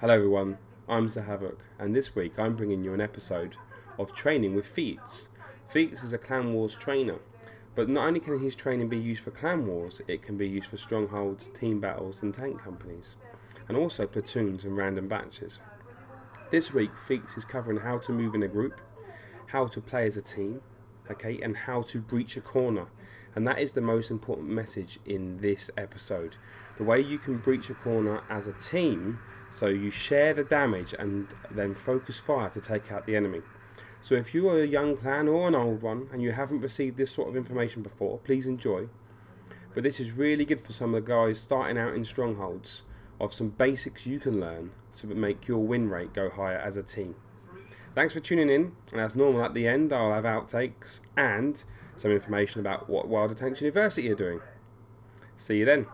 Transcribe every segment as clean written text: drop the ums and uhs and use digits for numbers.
Hello everyone, I'm havoc, and this week I'm bringing you an episode of Training with Fiets. Fiets is a Clan Wars trainer, but not only can his training be used for Clan Wars, it can be used for strongholds, team battles and tank companies, and also platoons and random batches. This week Fiets is covering how to move in a group, how to play as a team, and how to breach a corner. And that is the most important message in this episode. The way you can breach a corner as a team, so you share the damage and then focus fire to take out the enemy. So if you are a young clan or an old one and you haven't received this sort of information before, please enjoy. But this is really good for some of the guys starting out in strongholds, of some basics you can learn to make your win rate go higher as a team. Thanks for tuning in, and as normal at the end I'll have outtakes and some information about what WoT University are doing. See you then.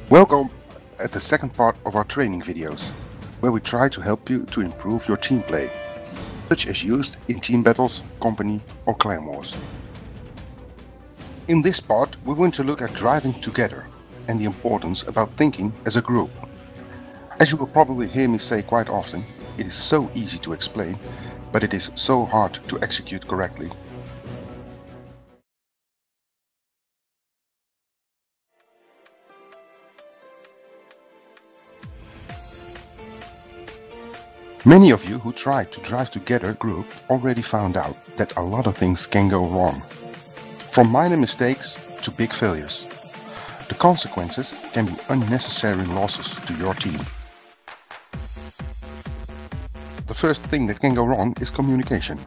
Welcome at the second part of our training videos, where we try to help you to improve your team play, such as used in team battles, company or clan wars. In this part we want to look at driving together and the importance about thinking as a group. As you will probably hear me say quite often, it is so easy to explain, but it is so hard to execute correctly. Many of you who tried to drive together group already found out that a lot of things can go wrong. From minor mistakes to big failures. The consequences can be unnecessary losses to your team. The first thing that can go wrong is communication.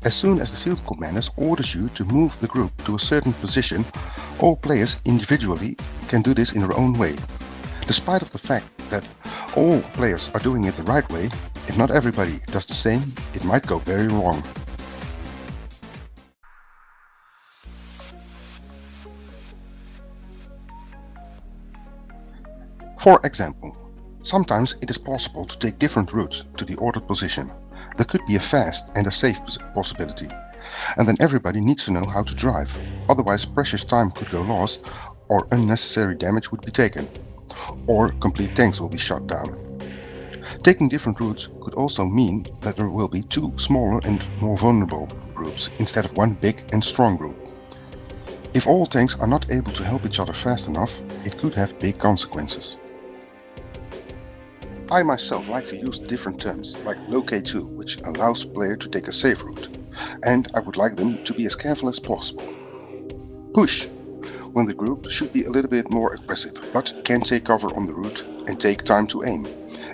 As soon as the field commander orders you to move the group to a certain position, all players individually can do this in their own way. Despite of the fact that all players are doing it the right way, if not everybody does the same, it might go very wrong. For example, sometimes it is possible to take different routes to the ordered position. There could be a fast and a safe possibility, and then everybody needs to know how to drive, otherwise precious time could go lost or unnecessary damage would be taken, or complete tanks will be shot down. Taking different routes could also mean that there will be two smaller and more vulnerable groups instead of one big and strong group. If all tanks are not able to help each other fast enough, it could have big consequences. I myself like to use different terms like low K2, which allows player to take a safe route, and I would like them to be as careful as possible. Push, when the group should be a little bit more aggressive, but can take cover on the route and take time to aim.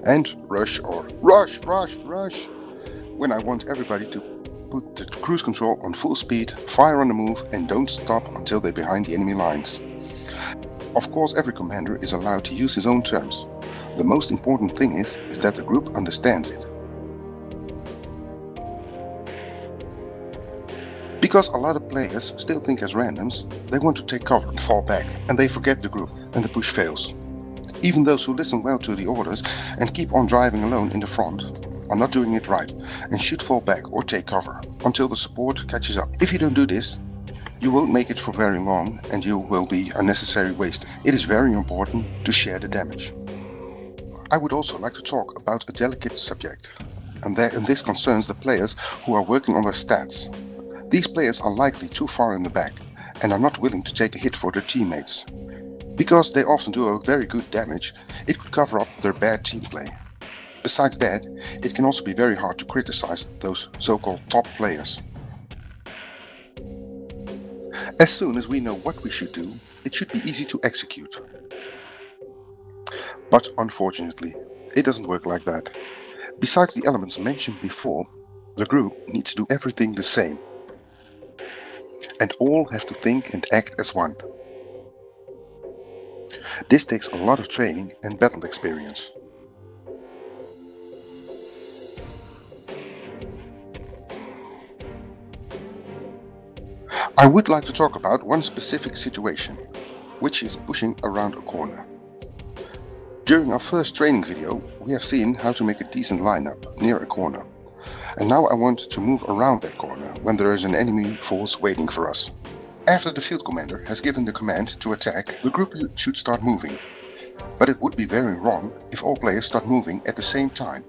And rush or rush, when I want everybody to put the cruise control on full speed, fire on the move and don't stop until they're behind the enemy lines. Of course, every commander is allowed to use his own terms. The most important thing is that the group understands it. Because a lot of players still think as randoms, they want to take cover and fall back, and they forget the group and the push fails. Even those who listen well to the orders and keep on driving alone in the front are not doing it right and should fall back or take cover until the support catches up. If you don't do this, you won't make it for very long and you will be unnecessary waste. It is very important to share the damage. I would also like to talk about a delicate subject, and this concerns the players who are working on their stats. These players are likely too far in the back and are not willing to take a hit for their teammates. Because they often do a very good damage, it could cover up their bad team play. Besides that, it can also be very hard to criticize those so-called top players. As soon as we know what we should do, it should be easy to execute. But unfortunately, it doesn't work like that. Besides the elements mentioned before, the group needs to do everything the same. And all have to think and act as one. This takes a lot of training and battle experience. I would like to talk about one specific situation, which is pushing around a corner. During our first training video, we have seen how to make a decent lineup near a corner. And now I want to move around that corner when there is an enemy force waiting for us. After the field commander has given the command to attack, the group should start moving. But it would be very wrong if all players start moving at the same time.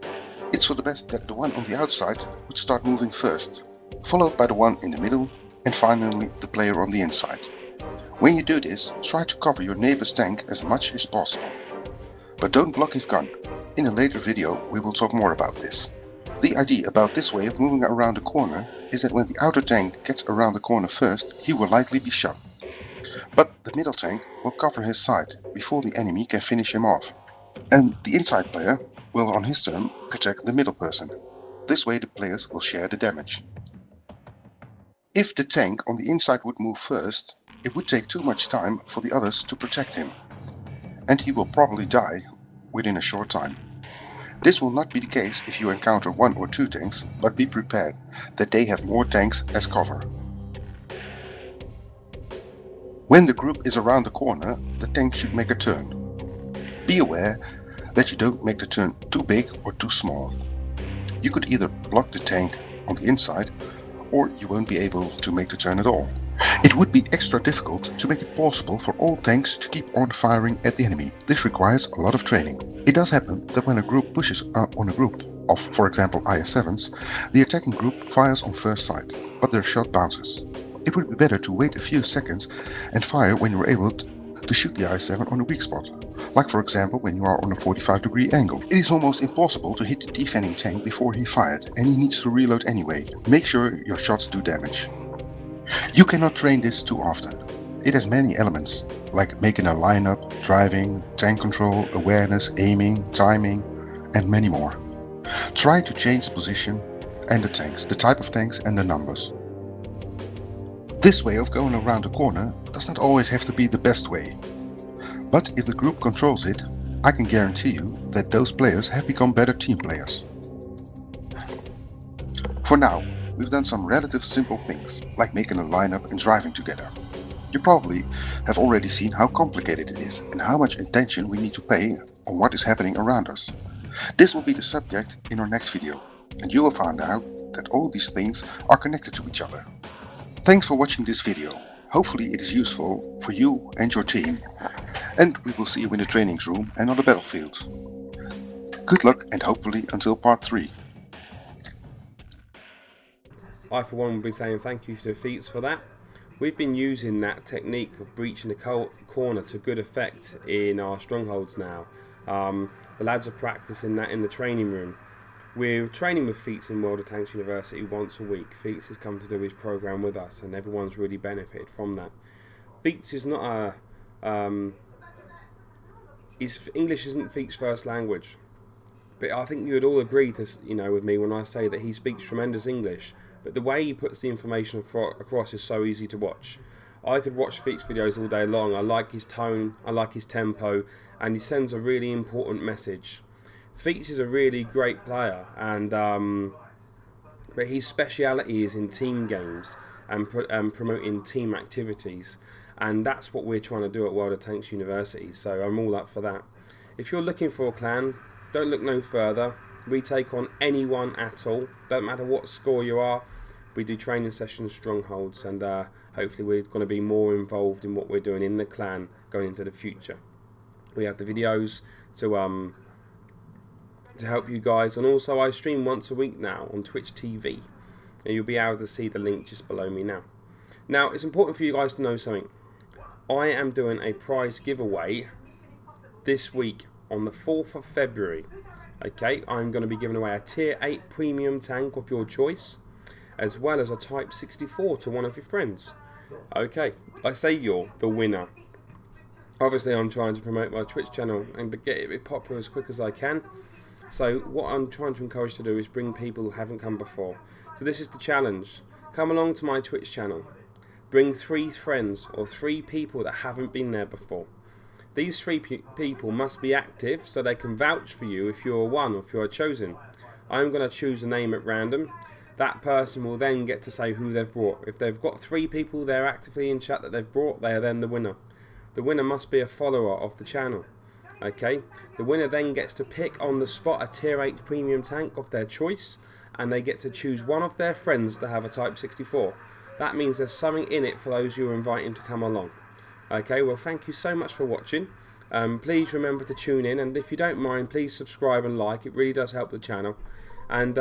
It's for the best that the one on the outside would start moving first, followed by the one in the middle, and finally the player on the inside. When you do this, try to cover your neighbor's tank as much as possible. But don't block his gun. In a later video we will talk more about this. The idea about this way of moving around the corner is that when the outer tank gets around the corner first, he will likely be shot. But the middle tank will cover his side before the enemy can finish him off. And the inside player will on his turn protect the middle person. This way the players will share the damage. If the tank on the inside would move first, it would take too much time for the others to protect him. And he will probably die within a short time. This will not be the case if you encounter 1 or 2 tanks, but be prepared that they have more tanks as cover. When the group is around the corner, the tank should make a turn. Be aware that you don't make the turn too big or too small. You could either block the tank on the inside, or you won't be able to make the turn at all. It would be extra difficult to make it possible for all tanks to keep on firing at the enemy. This requires a lot of training. It does happen that when a group pushes on a group of, for example, IS-7s, the attacking group fires on first sight, but their shot bounces. It would be better to wait a few seconds and fire when you are able to shoot the IS-7 on a weak spot, like for example when you are on a 45-degree angle. It is almost impossible to hit the defending tank before he fired, and he needs to reload anyway. Make sure your shots do damage. You cannot train this too often. It has many elements, like making a lineup, driving, tank control, awareness, aiming, timing, and many more. Try to change the position and the tanks, the type of tanks and the numbers. This way of going around the corner does not always have to be the best way. But if the group controls it, I can guarantee you that those players have become better team players. For now, we've done some relative simple things, like making a lineup and driving together. You probably have already seen how complicated it is and how much attention we need to pay on what is happening around us. This will be the subject in our next video, and you will find out that all these things are connected to each other. Thanks for watching this video. Hopefully it is useful for you and your team, and we will see you in the training room and on the battlefield. Good luck, and hopefully until part 3. I for one will be saying thank you to Fiets for that. We've been using that technique of breaching the corner to good effect in our strongholds now. The lads are practicing that in the training room. We're training with Fiets in WoT University once a week. Fiets has come to do his program with us, and everyone's really benefited from that. Fiets is not a... English isn't Fiets' first language, but I think you would all agree to, with me when I say that he speaks tremendous English. But the way he puts the information across is so easy to watch. I could watch Fiets videos all day long. I like his tone, I like his tempo, and he sends a really important message. Fiets is a really great player, and but his speciality is in team games and promoting team activities, and that's what we're trying to do at WoT University. So I'm all up for that. If you're looking for a clan, don't look no further. We take on anyone at all. Don't matter what score you are. We do training sessions, strongholds, and hopefully we're going to be more involved in what we're doing in the clan going into the future. We have the videos to help you guys, and also I stream once a week now on Twitch TV, and you'll be able to see the link just below me now. Now, it's important for you guys to know something. I am doing a prize giveaway this week on the 4th of February. Okay, I'm going to be giving away a tier 8 premium tank of your choice, as well as a Type 64 to one of your friends. Okay, I say you're the winner. Obviously, I'm trying to promote my Twitch channel and get it a bit popular as quick as I can. So what I'm trying to encourage to do is bring people who haven't come before. So this is the challenge. Come along to my Twitch channel. Bring 3 friends or 3 people that haven't been there before. These 3 people must be active so they can vouch for you if you're one or if you're chosen. I'm going to choose a name at random, that person will then get to say who they've brought. If they've got 3 people there actively in chat that they've brought, they are then the winner. The winner must be a follower of the channel. Okay, the winner then gets to pick on the spot a tier 8 premium tank of their choice, and they get to choose one of their friends to have a Type 64. That means there's something in it for those you're inviting to come along. Okay, well, thank you so much for watching. Please remember to tune in, and if you don't mind, please subscribe and like. It really does help the channel. And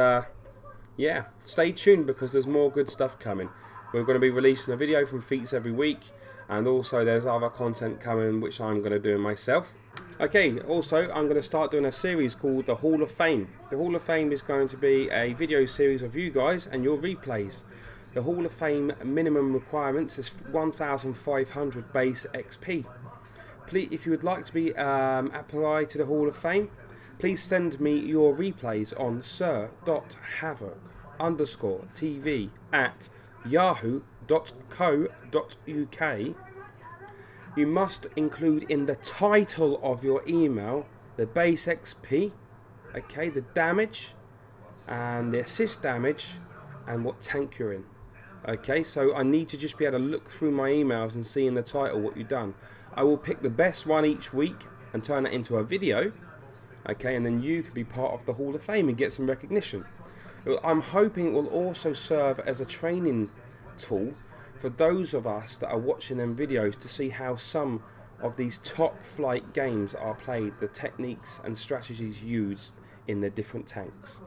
yeah, stay tuned because there's more good stuff coming. We're going to be releasing a video from Fiets every week, and also there's other content coming which I'm going to do myself. Okay, also I'm going to start doing a series called the Hall of Fame. The Hall of Fame is going to be a video series of you guys and your replays. The Hall of Fame minimum requirements is 1,500 base XP. Please, if you would like to be applied to the Hall of Fame, please send me your replays on sir.havoc_tv@yahoo.co.uk. You must include in the title of your email the base XP, okay, the damage, and the assist damage, and what tank you're in. Okay, so I need to just be able to look through my emails and see in the title what you've done. I will pick the best one each week and turn it into a video. Okay, and then you can be part of the Hall of Fame and get some recognition. I'm hoping it will also serve as a training tool for those of us that are watching them videos to see how some of these top flight games are played, the techniques and strategies used in the different tanks.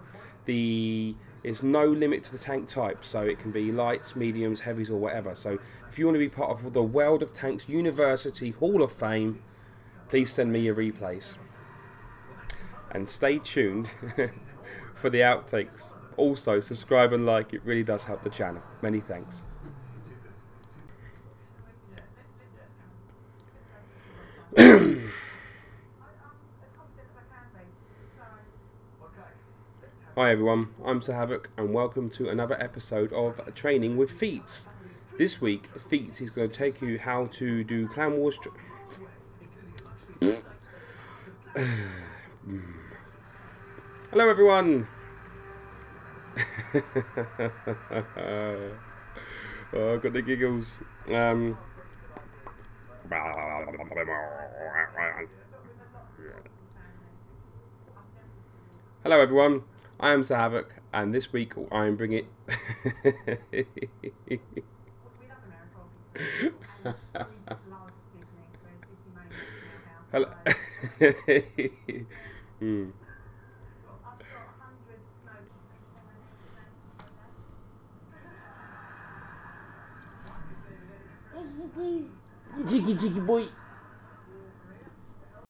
There's no limit to the tank type, so it can be lights, mediums, heavies, or whatever. So if you want to be part of the World of Tanks University Hall of Fame, please send me your replays. And stay tuned for the outtakes. Also, subscribe and like, it really does help the channel. Many thanks. Hi everyone, I'm Sir Havoc and welcome to another episode of Training with Fiets. This week, Fiets is going to take you how to do Clan Wars. Hello everyone! Oh, I've got the giggles. Hello everyone, I am Sir Havoc, and this week I am bringing... Hello. Jiggy jiggy boy.